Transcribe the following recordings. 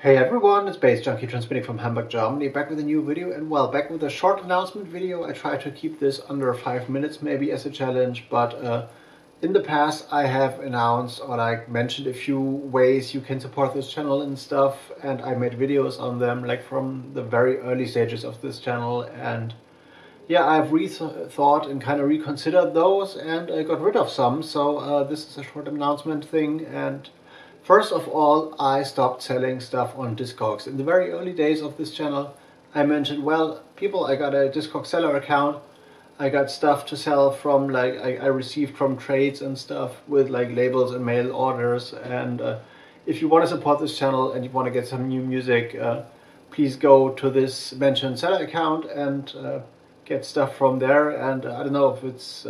Hey everyone, it's baze.djunkiii transmitting from Hamburg, Germany, back with a new video, and well, back with a short announcement video. I try to keep this under 5 minutes maybe as a challenge, but in the past I have announced or like mentioned a few ways you can support this channel and stuff, and I made videos on them like from the very early stages of this channel, and yeah, I've rethought and kind of reconsidered those, and I got rid of some, so this is a short announcement thing. And first of all, I stopped selling stuff on discogs. In the very early days of this channel, I mentioned, well, people, I got a discog seller account. I got stuff to sell from, like, I received from trades and stuff with like labels and mail orders. And if you want to support this channel and you want to get some new music, please go to this mentioned seller account and get stuff from there. And I don't know if it's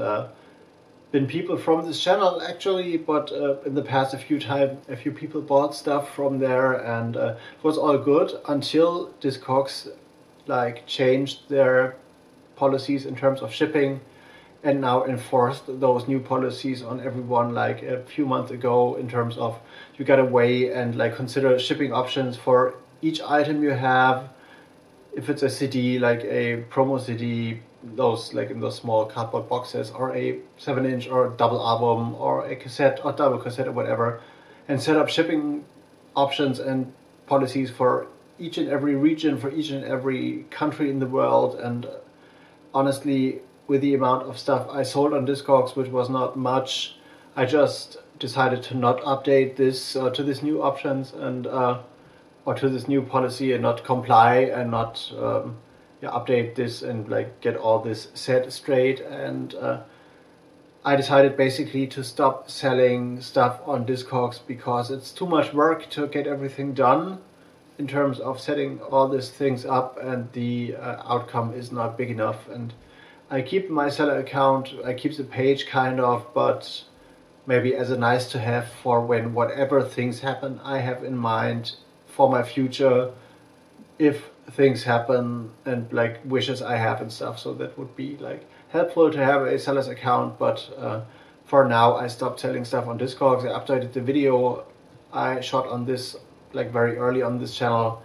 been people from this channel actually, but in the past a few people bought stuff from there, and it was all good until discogs like changed their policies in terms of shipping and now enforced those new policies on everyone like a few months ago, in terms of you gotta weigh and like consider shipping options for each item you have. If it's a CD, like a promo CD, those like in those small cardboard boxes, or a 7-inch or double album, or a cassette or double cassette or whatever, and set up shipping options and policies for each and every region, for each and every country in the world. And honestly, with the amount of stuff I sold on discogs, which was not much, I just decided to not update this to these new options and or to this new policy, and not comply and not update this and like get all this set straight. And I decided basically to stop selling stuff on discogs because it's too much work to get everything done in terms of setting all these things up, and the outcome is not big enough. And I keep my seller account, I keep the page kind of, but maybe as a nice to have for when whatever things happen I have in mind for my future, if things happen and like wishes I have and stuff. So that would be like helpful to have a seller's account, but for now I stopped selling stuff on discogs. I updated the video I shot on this like very early on this channel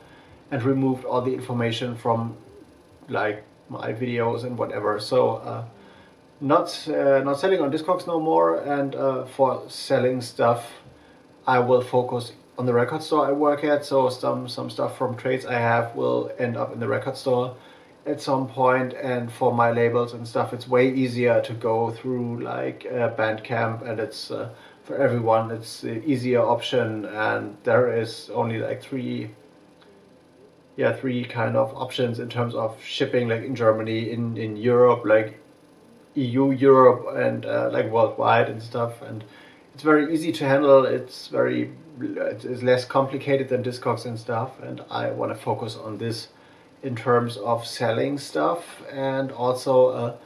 and removed all the information from like my videos and whatever. So not selling on discogs no more, and for selling stuff I will focus on the record store I work at. So some stuff from trades I have will end up in the record store at some point, and for my labels and stuff it's way easier to go through like BANDCAMP, and it's for everyone it's the easier option, and there is only like three kind of options in terms of shipping, like in Germany, in Europe, like EU Europe, and like worldwide and stuff. And it's very easy to handle. It's less complicated than discogs and stuff, and I want to focus on this in terms of selling stuff. And also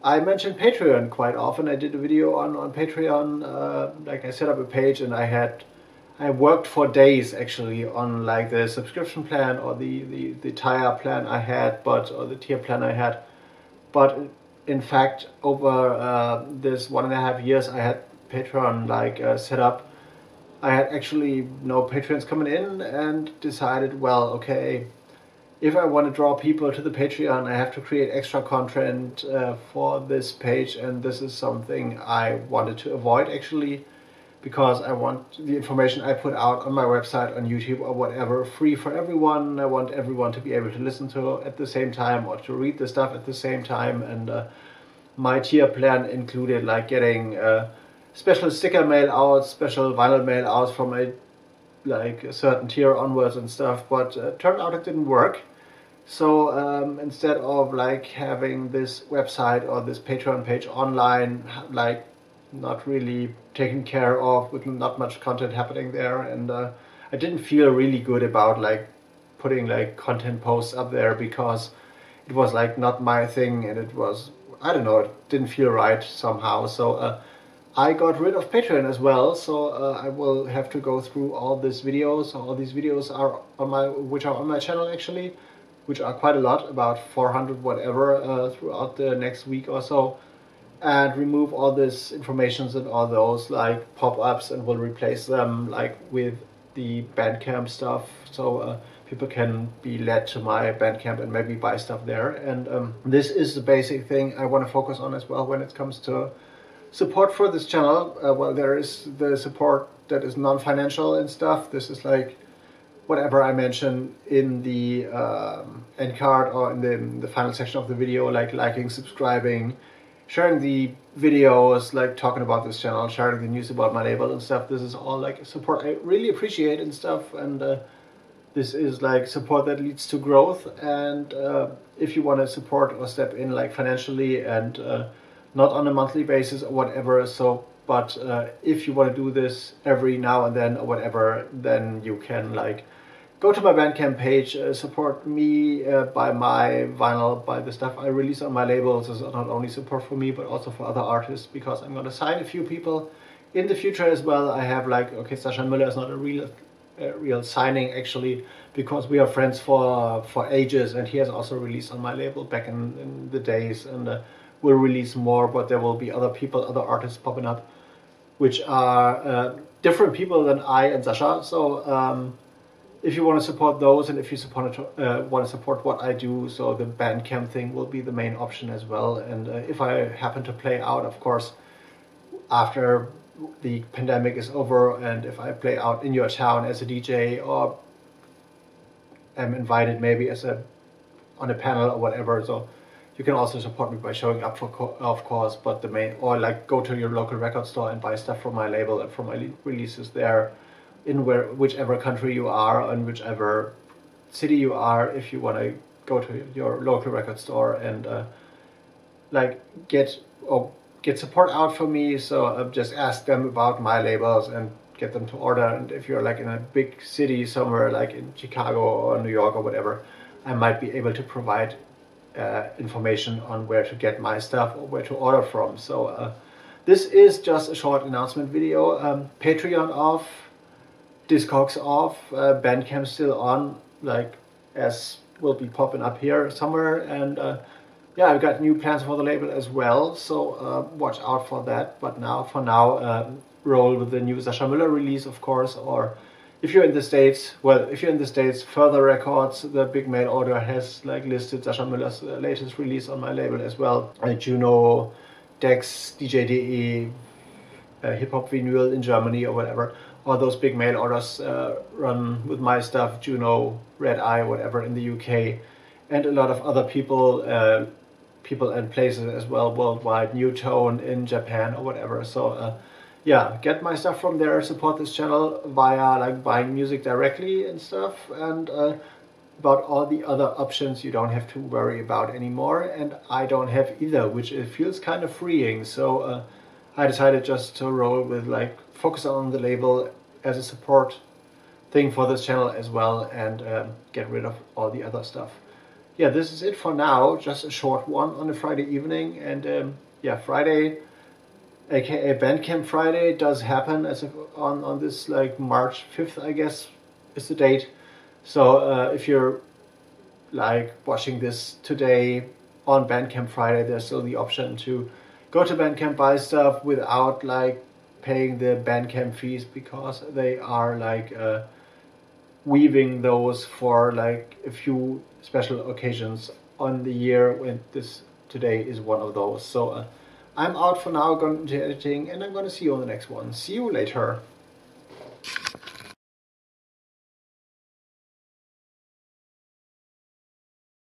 I mentioned Patreon quite often. I did a video on Patreon, like I set up a page, and I worked for days actually on like the subscription plan or the tier plan I had, or the tier plan I had. But in fact, over this 1.5 years I had Patreon like set up, I had actually no Patreons coming in, and decided, well, okay, if I want to draw people to the Patreon, I have to create extra content for this page, and this is something I wanted to avoid actually, because I want the information I put out on my website, on YouTube or whatever, free for everyone. I want everyone to be able to listen to at the same time, or to read the stuff at the same time. And my tier plan included like getting special sticker mail outs, special vinyl mail outs from a certain tier onwards and stuff, but turned out it didn't work. So instead of like having this website or this Patreon page online, like not really taken care of, with not much content happening there, and I didn't feel really good about like putting like content posts up there, because it was like not my thing, and it was, I don't know, it didn't feel right somehow. So I got rid of Patreon as well, so I will have to go through all these videos. All these videos are on my channel actually, which are quite a lot, about 400 whatever, throughout the next week or so, and remove all this information and all those like pop-ups, and will replace them like with the BANDCAMP stuff, so people can be led to my BANDCAMP and maybe buy stuff there. And this is the basic thing I want to focus on as well when it comes to support for this channel. Well, there is the support that is non-financial and stuff. This is like whatever I mentioned in the end card or in the final section of the video, like liking, subscribing, sharing the videos, like talking about this channel, sharing the news about my label and stuff. This is all like support I really appreciate and stuff, and this is like support that leads to growth. And if you want to support or step in like financially and not on a monthly basis or whatever, so but if you want to do this every now and then or whatever, then you can like go to my BANDCAMP page, support me, buy my vinyl, buy the stuff I release on my labels. This is not only support for me, but also for other artists, because I'm going to sign a few people in the future as well. I have like, okay, Sascha Müller is not a real signing actually, because we are friends for ages, and he has also released on my label back in the days, and will release more, but there will be other people, other artists popping up, which are different people than I and Sascha. So if you want to support those, and if you want to support what I do, so the BANDCAMP thing will be the main option as well. And if I happen to play out, of course, after the pandemic is over, and if I play out in your town as a DJ, or am invited maybe as on a panel or whatever, so you can also support me by showing up, of course, but the main, or like go to your local record store and buy stuff from my label and from my releases there, in whichever country you are and whichever city you are. If you want to go to your local record store and like get support out for me, so just ask them about my labels and get them to order. And if you're like in a big city somewhere, like in Chicago or New York or whatever, I might be able to provide information on where to get my stuff or where to order from. So this is just a short announcement video. Patreon off, discogs off, BANDCAMP still on, like as will be popping up here somewhere. And yeah, I've got new plans for the label as well, so watch out for that. But now, for now, roll with the new Sascha Müller release, of course. Or if you're in the States, well, if you're in the States, Further Records, the big mail order, has like listed Sascha Müller's latest release on my label as well. Juno, Dex, DJ.de, Hip Hop Vinyl in Germany or whatever. All those big mail orders run with my stuff, Juno, Red Eye, whatever, in the UK, and a lot of other people and places as well worldwide, New Tone in Japan or whatever. So yeah, get my stuff from there, support this channel via like buying music directly and stuff, and about all the other options you don't have to worry about anymore, and I don't have either, which it feels kind of freeing. So I decided just to roll with like focus on the label as a support thing for this channel as well, and get rid of all the other stuff. Yeah, this is it for now, just a short one on a Friday evening. And yeah, Friday, aka BANDCAMP Friday, does happen as on this like March 5th, I guess is the date. So if you're like watching this today on BANDCAMP Friday, there's still the option to go to BANDCAMP, buy stuff without like paying the BANDCAMP fees, because they are like weaving those for like a few special occasions on the year, when this today is one of those. So I'm out for now, going to editing, and I'm going to see you on the next one. See you later.